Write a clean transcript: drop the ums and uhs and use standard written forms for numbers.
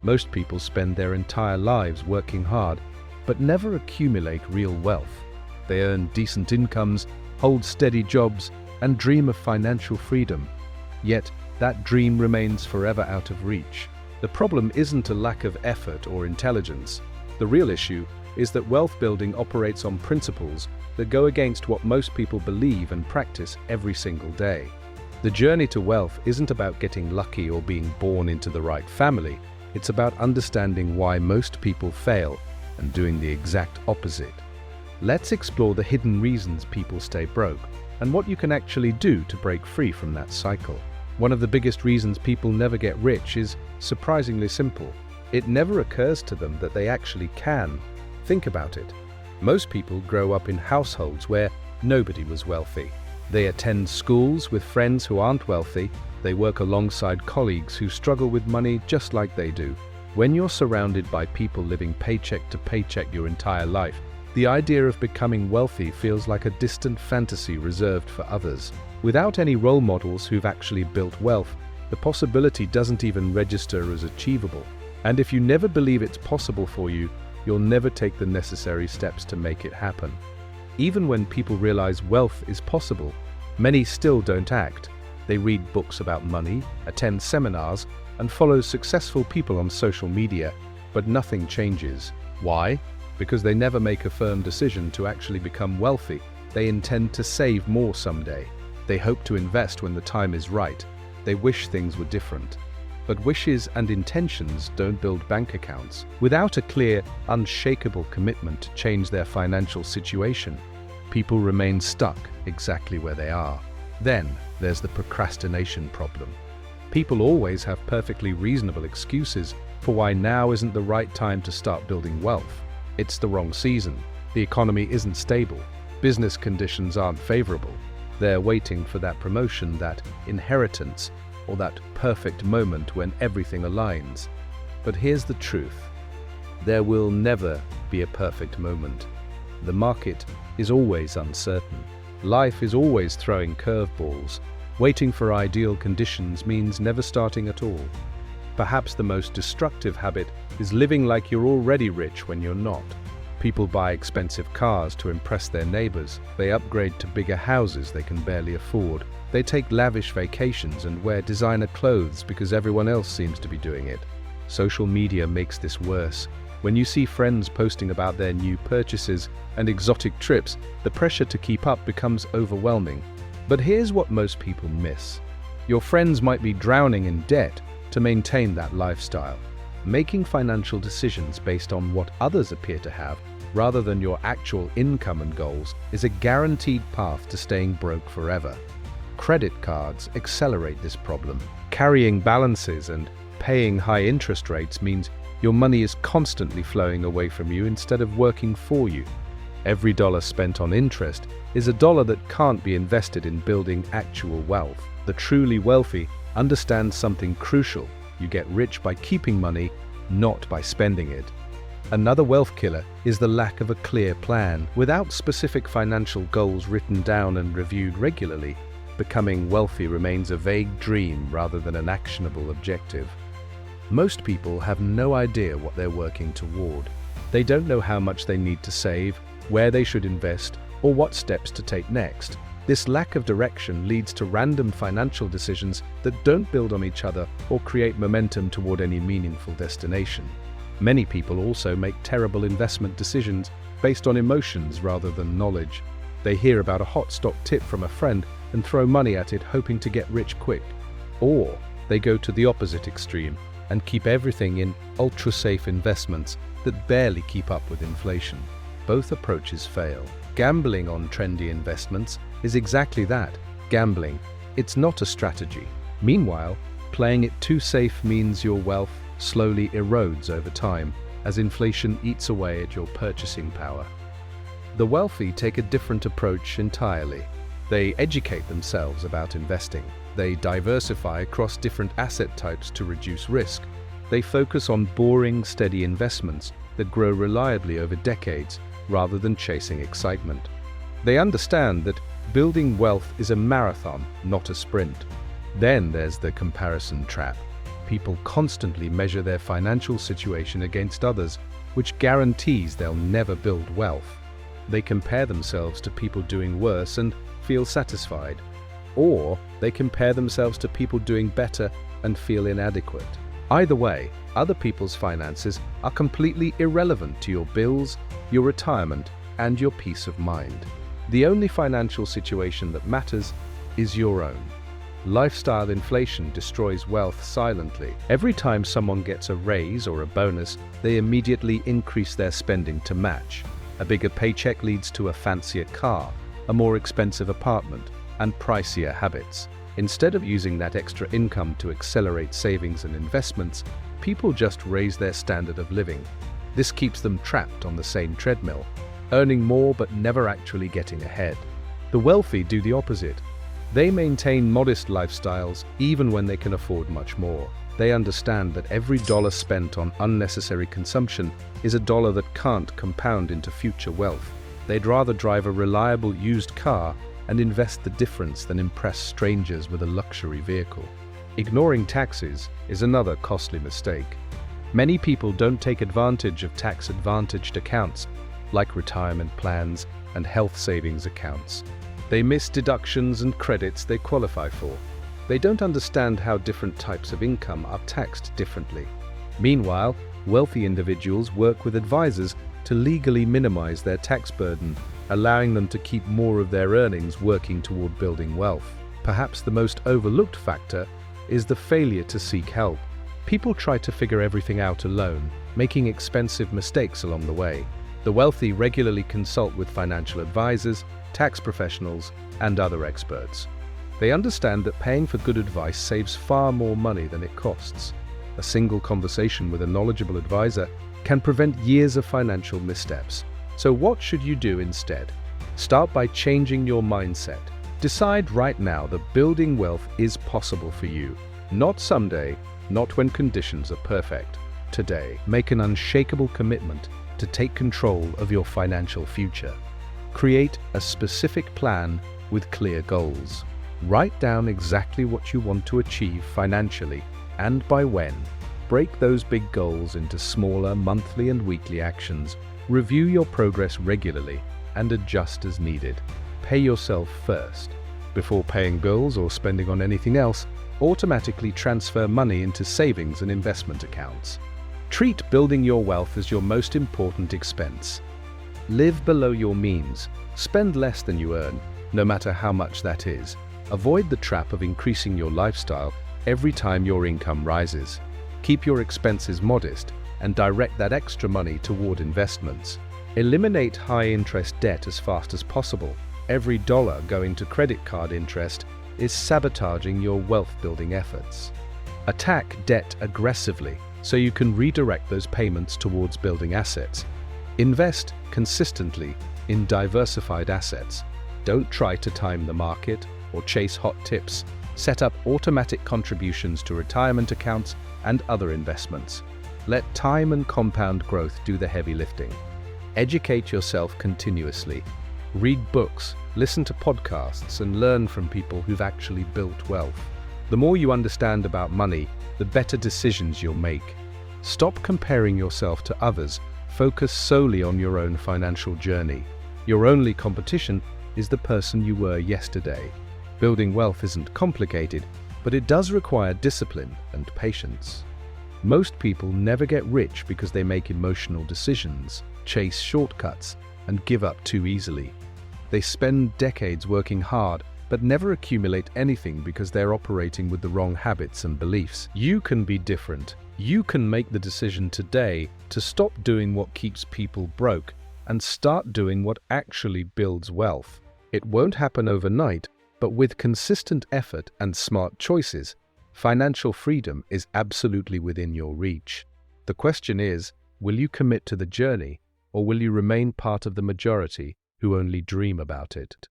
Most people spend their entire lives working hard, but never accumulate real wealth. They earn decent incomes, hold steady jobs, and dream of financial freedom. Yet, that dream remains forever out of reach. The problem isn't a lack of effort or intelligence. The real issue is that wealth building operates on principles that go against what most people believe and practice every single day. The journey to wealth isn't about getting lucky or being born into the right family. It's about understanding why most people fail and doing the exact opposite. Let's explore the hidden reasons people stay broke and what you can actually do to break free from that cycle. One of the biggest reasons people never get rich is surprisingly simple. It never occurs to them that they actually can. Think about it. Most people grow up in households where nobody was wealthy. They attend schools with friends who aren't wealthy. They work alongside colleagues who struggle with money just like they do. When you're surrounded by people living paycheck to paycheck your entire life, the idea of becoming wealthy feels like a distant fantasy reserved for others. Without any role models who've actually built wealth, the possibility doesn't even register as achievable. And if you never believe it's possible for you, you'll never take the necessary steps to make it happen. Even when people realize wealth is possible, many still don't act. They read books about money, attend seminars, and follow successful people on social media, but nothing changes. Why? Because they never make a firm decision to actually become wealthy. They intend to save more someday. They hope to invest when the time is right. They wish things were different. But wishes and intentions don't build bank accounts. Without a clear, unshakable commitment to change their financial situation, people remain stuck exactly where they are. Then, there's the procrastination problem. People always have perfectly reasonable excuses for why now isn't the right time to start building wealth. It's the wrong season. The economy isn't stable. Business conditions aren't favorable. They're waiting for that promotion, that inheritance, or that perfect moment when everything aligns. But here's the truth. There will never be a perfect moment. The market is always uncertain. Life is always throwing curveballs. Waiting for ideal conditions means never starting at all. Perhaps the most destructive habit is living like you're already rich when you're not. People buy expensive cars to impress their neighbors. They upgrade to bigger houses they can barely afford. They take lavish vacations and wear designer clothes because everyone else seems to be doing it. Social media makes this worse. When you see friends posting about their new purchases and exotic trips, the pressure to keep up becomes overwhelming. But here's what most people miss. Your friends might be drowning in debt to maintain that lifestyle. Making financial decisions based on what others appear to have, rather than your actual income and goals, is a guaranteed path to staying broke forever. Credit cards accelerate this problem. Carrying balances and paying high interest rates means your money is constantly flowing away from you instead of working for you. Every dollar spent on interest is a dollar that can't be invested in building actual wealth. The truly wealthy understand something crucial. You get rich by keeping money, not by spending it. Another wealth killer is the lack of a clear plan. Without specific financial goals written down and reviewed regularly, becoming wealthy remains a vague dream rather than an actionable objective. Most people have no idea what they're working toward. They don't know how much they need to save, where they should invest, or what steps to take next. This lack of direction leads to random financial decisions that don't build on each other or create momentum toward any meaningful destination. Many people also make terrible investment decisions based on emotions rather than knowledge. They hear about a hot stock tip from a friend and throw money at it hoping to get rich quick. Or they go to the opposite extreme and keep everything in ultra-safe investments that barely keep up with inflation. Both approaches fail. Gambling on trendy investments is exactly that, gambling. It's not a strategy. Meanwhile, playing it too safe means your wealth slowly erodes over time as inflation eats away at your purchasing power. The wealthy take a different approach entirely. They educate themselves about investing. They diversify across different asset types to reduce risk. They focus on boring, steady investments that grow reliably over decades rather than chasing excitement. They understand that building wealth is a marathon, not a sprint. Then there's the comparison trap. people constantly measure their financial situation against others, which guarantees they'll never build wealth. They compare themselves to people doing worse and feel satisfied, or they compare themselves to people doing better and feel inadequate. Either way, other people's finances are completely irrelevant to your bills, your retirement, and your peace of mind. The only financial situation that matters is your own. Lifestyle inflation destroys wealth silently. Every time someone gets a raise or a bonus, they immediately increase their spending to match. A bigger paycheck leads to a fancier car, a more expensive apartment, and pricier habits. Instead of using that extra income to accelerate savings and investments, people just raise their standard of living. This keeps them trapped on the same treadmill, earning more but never actually getting ahead. The wealthy do the opposite. They maintain modest lifestyles even when they can afford much more. They understand that every dollar spent on unnecessary consumption is a dollar that can't compound into future wealth. They'd rather drive a reliable used car and invest the difference than impress strangers with a luxury vehicle. Ignoring taxes is another costly mistake. Many people don't take advantage of tax-advantaged accounts like retirement plans and health savings accounts. They miss deductions and credits they qualify for. They don't understand how different types of income are taxed differently. Meanwhile, wealthy individuals work with advisors to legally minimize their tax burden, allowing them to keep more of their earnings working toward building wealth. Perhaps the most overlooked factor is the failure to seek help. People try to figure everything out alone, making expensive mistakes along the way. The wealthy regularly consult with financial advisors, tax professionals, and other experts. They understand that paying for good advice saves far more money than it costs. A single conversation with a knowledgeable advisor can prevent years of financial missteps. So what should you do instead? Start by changing your mindset. Decide right now that building wealth is possible for you. Not someday, not when conditions are perfect. Today, make an unshakable commitment to take control of your financial future. Create a specific plan with clear goals. Write down exactly what you want to achieve financially and by when. Break those big goals into smaller monthly and weekly actions. Review your progress regularly and adjust as needed. Pay yourself first. Before paying bills or spending on anything else, automatically transfer money into savings and investment accounts. Treat building your wealth as your most important expense. Live below your means. Spend less than you earn, no matter how much that is. Avoid the trap of increasing your lifestyle every time your income rises. Keep your expenses modest and direct that extra money toward investments. Eliminate high-interest debt as fast as possible. Every dollar going to credit card interest is sabotaging your wealth-building efforts. Attack debt aggressively so you can redirect those payments towards building assets. Invest consistently in diversified assets. Don't try to time the market or chase hot tips. Set up automatic contributions to retirement accounts and other investments. Let time and compound growth do the heavy lifting. Educate yourself continuously. Read books, listen to podcasts, and learn from people who've actually built wealth. The more you understand about money, the better decisions you'll make. Stop comparing yourself to others. Focus solely on your own financial journey. Your only competition is the person you were yesterday. Building wealth isn't complicated, but it does require discipline and patience. Most people never get rich because they make emotional decisions, chase shortcuts, and give up too easily. They spend decades working hard, but never accumulate anything because they're operating with the wrong habits and beliefs. You can be different. You can make the decision today to stop doing what keeps people broke and start doing what actually builds wealth. It won't happen overnight, but with consistent effort and smart choices, financial freedom is absolutely within your reach. The question is, will you commit to the journey, or will you remain part of the majority who only dream about it?